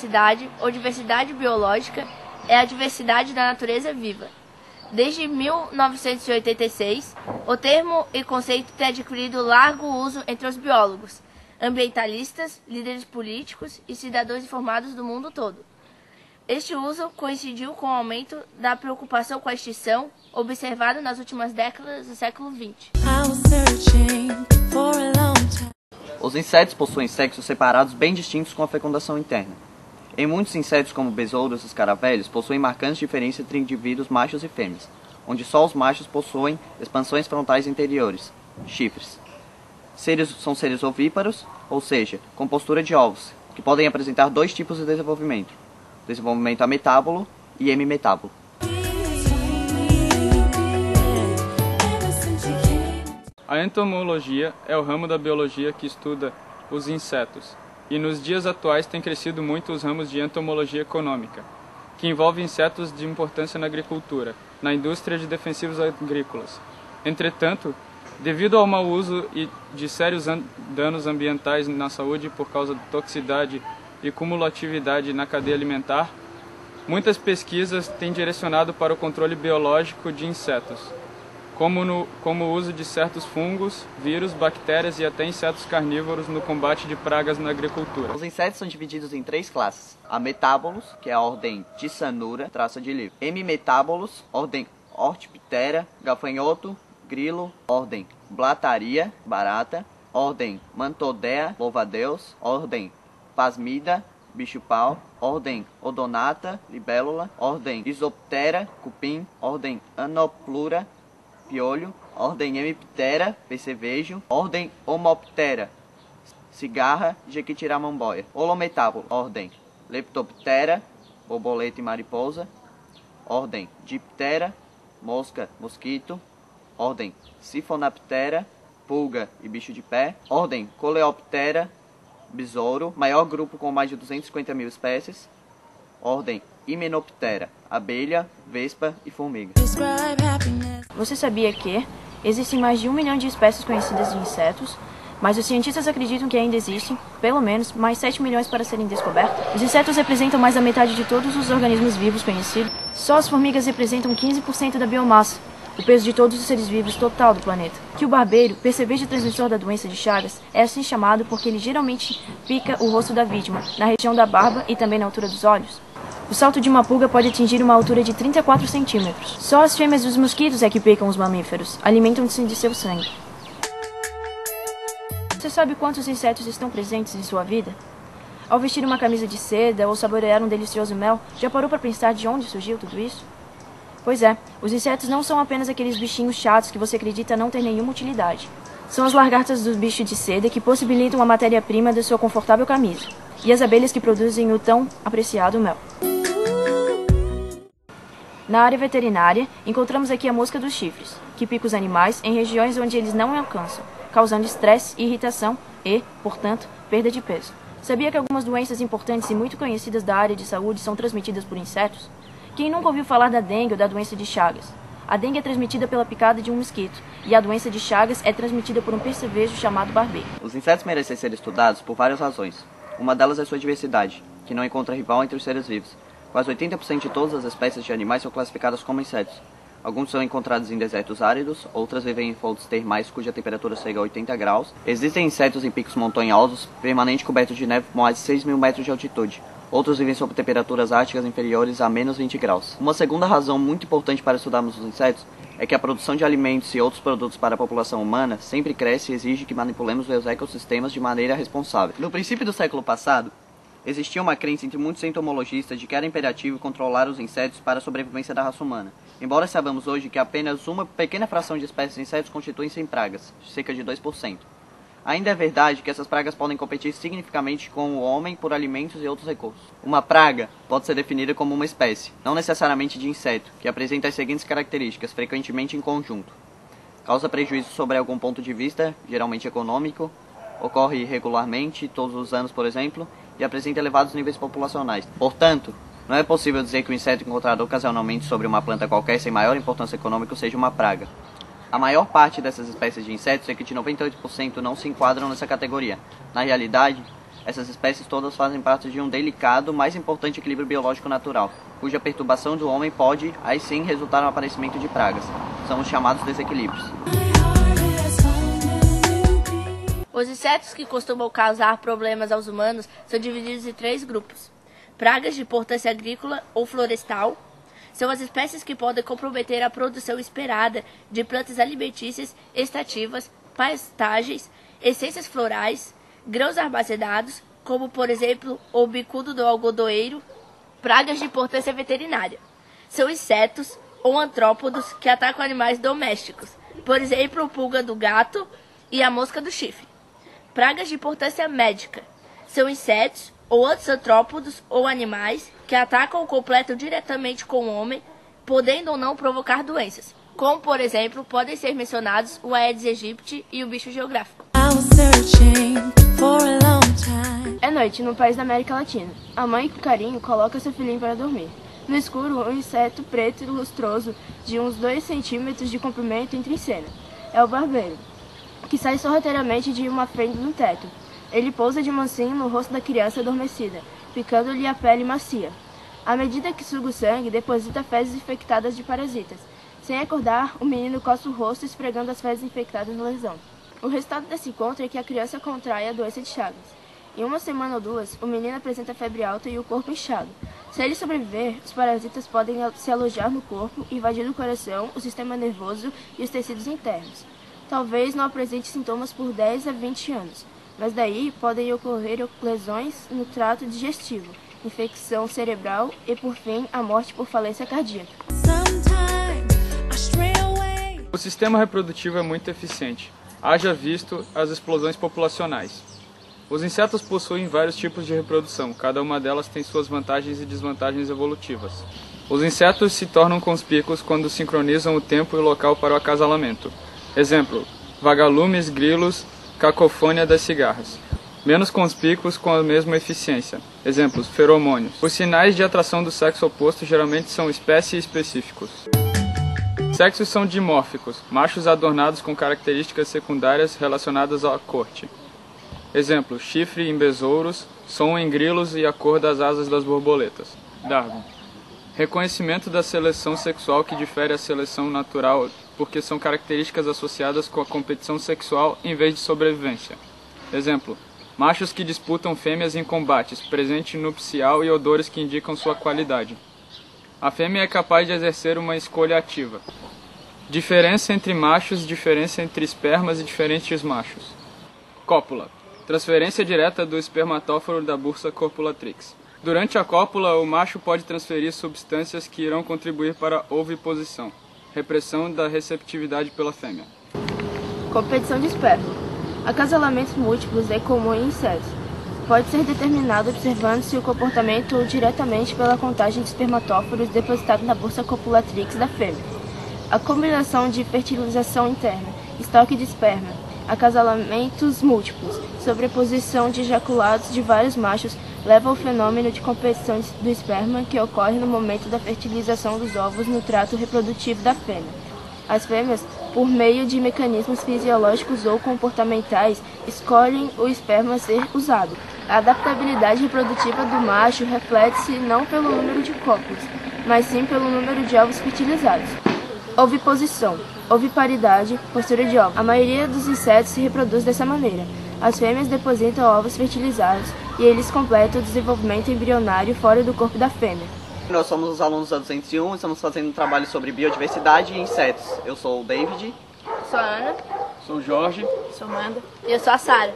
biodiversidade ou diversidade biológica é a diversidade da natureza viva. Desde 1986, o termo e conceito tem adquirido largo uso entre os biólogos, ambientalistas, líderes políticos e cidadãos informados do mundo todo. Este uso coincidiu com o aumento da preocupação com a extinção observado nas últimas décadas do século XX. Os insetos possuem sexos separados bem distintos com a fecundação interna. Em muitos insetos, como besouros e escaravelhos, possuem marcantes diferenças entre indivíduos machos e fêmeas, onde só os machos possuem expansões frontais interiores, chifres. São seres ovíparos, ou seja, com postura de ovos, que podem apresentar dois tipos de desenvolvimento: desenvolvimento ametábulo e hemimetábulo. A entomologia é o ramo da biologia que estuda os insetos, e nos dias atuais tem crescido muito os ramos de entomologia econômica, que envolve insetos de importância na agricultura, na indústria de defensivos agrícolas. Entretanto, devido ao mau uso e de sérios danos ambientais na saúde por causa de toxicidade e cumulatividade na cadeia alimentar, muitas pesquisas têm direcionado para o controle biológico de insetos, como o uso de certos fungos, vírus, bactérias e até insetos carnívoros no combate de pragas na agricultura. Os insetos são divididos em três classes: ametábolos, que é a ordem Tissanura, traça de livro; hemimetábolos, ordem Orthoptera, gafanhoto, grilo; ordem Blataria, barata; ordem Mantodea, louva-a-Deus; ordem Pasmida, bicho-pau; ordem Odonata, libélula; ordem Isoptera, cupim; ordem Anoplura, piolho; ordem Hemiptera, percevejo; ordem Homoptera, cigarra, jequitiramamboia. Holometábulo, ordem Leptoptera, borboleta e mariposa; ordem Diptera, mosca, mosquito; ordem Siphonaptera, pulga e bicho de pé; ordem Coleoptera, besouro, maior grupo com mais de 250 mil espécies; ordem Hymenoptera, abelha, vespa e formiga. Você sabia que existem mais de 1 milhão de espécies conhecidas de insetos, mas os cientistas acreditam que ainda existem, pelo menos, mais 7 milhões para serem descobertos? Os insetos representam mais da metade de todos os organismos vivos conhecidos. Só as formigas representam 15% da biomassa, o peso de todos os seres vivos total do planeta. Que o barbeiro, percevejo transmissor da doença de Chagas, é assim chamado porque ele geralmente pica o rosto da vítima, na região da barba e também na altura dos olhos. O salto de uma pulga pode atingir uma altura de 34 centímetros. Só as fêmeas dos mosquitos é que picam os mamíferos, alimentam-se de seu sangue. Você sabe quantos insetos estão presentes em sua vida? Ao vestir uma camisa de seda ou saborear um delicioso mel, já parou para pensar de onde surgiu tudo isso? Pois é, os insetos não são apenas aqueles bichinhos chatos que você acredita não ter nenhuma utilidade. São as lagartas dos bichos de seda que possibilitam a matéria-prima da sua confortável camisa, e as abelhas que produzem o tão apreciado mel. Na área veterinária, encontramos aqui a mosca dos chifres, que pica os animais em regiões onde eles não alcançam, causando estresse e irritação e, portanto, perda de peso. Sabia que algumas doenças importantes e muito conhecidas da área de saúde são transmitidas por insetos? Quem nunca ouviu falar da dengue ou da doença de Chagas? A dengue é transmitida pela picada de um mosquito, e a doença de Chagas é transmitida por um percevejo chamado barbeiro. Os insetos merecem ser estudados por várias razões. Uma delas é sua diversidade, que não encontra rival entre os seres vivos. Quase 80% de todas as espécies de animais são classificadas como insetos. Alguns são encontrados em desertos áridos, outras vivem em fontes termais cuja temperatura chega a 80 graus. Existem insetos em picos montanhosos, permanente cobertos de neve com mais de 6 mil metros de altitude. Outros vivem sob temperaturas árticas inferiores a menos 20 graus. Uma segunda razão muito importante para estudarmos os insetos é que a produção de alimentos e outros produtos para a população humana sempre cresce e exige que manipulemos os ecossistemas de maneira responsável. No princípio do século passado, existia uma crença entre muitos entomologistas de que era imperativo controlar os insetos para a sobrevivência da raça humana, embora saibamos hoje que apenas uma pequena fração de espécies de insetos constituem-se em pragas, cerca de 2%. Ainda é verdade que essas pragas podem competir significativamente com o homem por alimentos e outros recursos. Uma praga pode ser definida como uma espécie, não necessariamente de inseto, que apresenta as seguintes características, frequentemente em conjunto: causa prejuízo sobre algum ponto de vista, geralmente econômico, ocorre regularmente, todos os anos, por exemplo, e apresenta elevados níveis populacionais. Portanto, não é possível dizer que o inseto encontrado ocasionalmente sobre uma planta qualquer sem maior importância econômica seja uma praga. A maior parte dessas espécies de insetos, cerca de 98%, não se enquadram nessa categoria. Na realidade, Essas espécies todas fazem parte de um delicado, mas importante equilíbrio biológico natural, cuja perturbação do homem pode, aí sim, resultar no aparecimento de pragas. São os chamados desequilíbrios. Os insetos que costumam causar problemas aos humanos são divididos em 3 grupos. Pragas de importância agrícola ou florestal são as espécies que podem comprometer a produção esperada de plantas alimentícias, extrativas, pastagens, essências florais, grãos armazenados, como por exemplo o bicudo do algodoeiro. Pragas de importância veterinária são insetos ou antrópodos que atacam animais domésticos, por exemplo a pulga do gato e a mosca do chifre. Pragas de importância médica são insetos ou outros antrópodos ou animais que atacam ou completam diretamente com o homem, podendo ou não provocar doenças, como por exemplo podem ser mencionados o Aedes aegypti e o bicho geográfico. É noite no país da América Latina. A mãe, com carinho, coloca seu filhinho para dormir. No escuro, um inseto preto e lustroso de uns 2 centímetros de comprimento entra em cena. É o barbeiro, que sai sorrateiramente de uma fenda no teto. Ele pousa de mansinho no rosto da criança adormecida, picando-lhe a pele macia. À medida que suga o sangue, deposita fezes infectadas de parasitas. Sem acordar, o menino coça o rosto esfregando as fezes infectadas na lesão. O resultado desse encontro é que a criança contrai a doença de Chagas. Em 1 semana ou 2, o menino apresenta febre alta e o corpo inchado. Se ele sobreviver, os parasitas podem se alojar no corpo, invadindo o coração, o sistema nervoso e os tecidos internos. Talvez não apresente sintomas por 10 a 20 anos, mas daí podem ocorrer lesões no trato digestivo, infecção cerebral e, por fim, a morte por falência cardíaca. O sistema reprodutivo é muito eficiente, haja visto as explosões populacionais. Os insetos possuem vários tipos de reprodução, cada uma delas tem suas vantagens e desvantagens evolutivas. Os insetos se tornam conspícuos quando sincronizam o tempo e o local para o acasalamento. Exemplo, vagalumes, grilos, cacofônia das cigarras. Menos conspícuos com a mesma eficiência. Exemplos, feromônios. Os sinais de atração do sexo oposto geralmente são espécie específicos. Sexos são dimórficos, machos adornados com características secundárias relacionadas à corte. Exemplo, chifre em besouros, som em grilos e a cor das asas das borboletas. Darwin. Reconhecimento da seleção sexual que difere a seleção natural porque são características associadas com a competição sexual em vez de sobrevivência. Exemplo, machos que disputam fêmeas em combates, presente nupcial e odores que indicam sua qualidade. A fêmea é capaz de exercer uma escolha ativa. Diferença entre machos, diferença entre espermas e diferentes machos. Cópula. Transferência direta do espermatóforo da bursa copulatrix. Durante a cópula, o macho pode transferir substâncias que irão contribuir para a oviposição. Repressão da receptividade pela fêmea. Competição de esperma. Acasalamentos múltiplos é comum em insetos. Pode ser determinado observando-se o comportamento diretamente pela contagem de espermatóforos depositados na bursa copulatrix da fêmea. A combinação de fertilização interna, estoque de esperma, acasalamentos múltiplos, sobreposição de ejaculados de vários machos leva ao fenômeno de competição do esperma que ocorre no momento da fertilização dos ovos no trato reprodutivo da fêmea. As fêmeas, por meio de mecanismos fisiológicos ou comportamentais, escolhem o esperma a ser usado. A adaptabilidade reprodutiva do macho reflete-se não pelo número de cópulas, mas sim pelo número de ovos fertilizados. Oviposição, oviparidade, postura de ovos. A maioria dos insetos se reproduz dessa maneira. As fêmeas depositam ovos fertilizados e eles completam o desenvolvimento embrionário fora do corpo da fêmea. Nós somos os alunos da 201 e estamos fazendo um trabalho sobre biodiversidade e insetos. Eu sou o David. Sou a Ana. Sou o Jorge. Sou Amanda. E eu sou a Sara.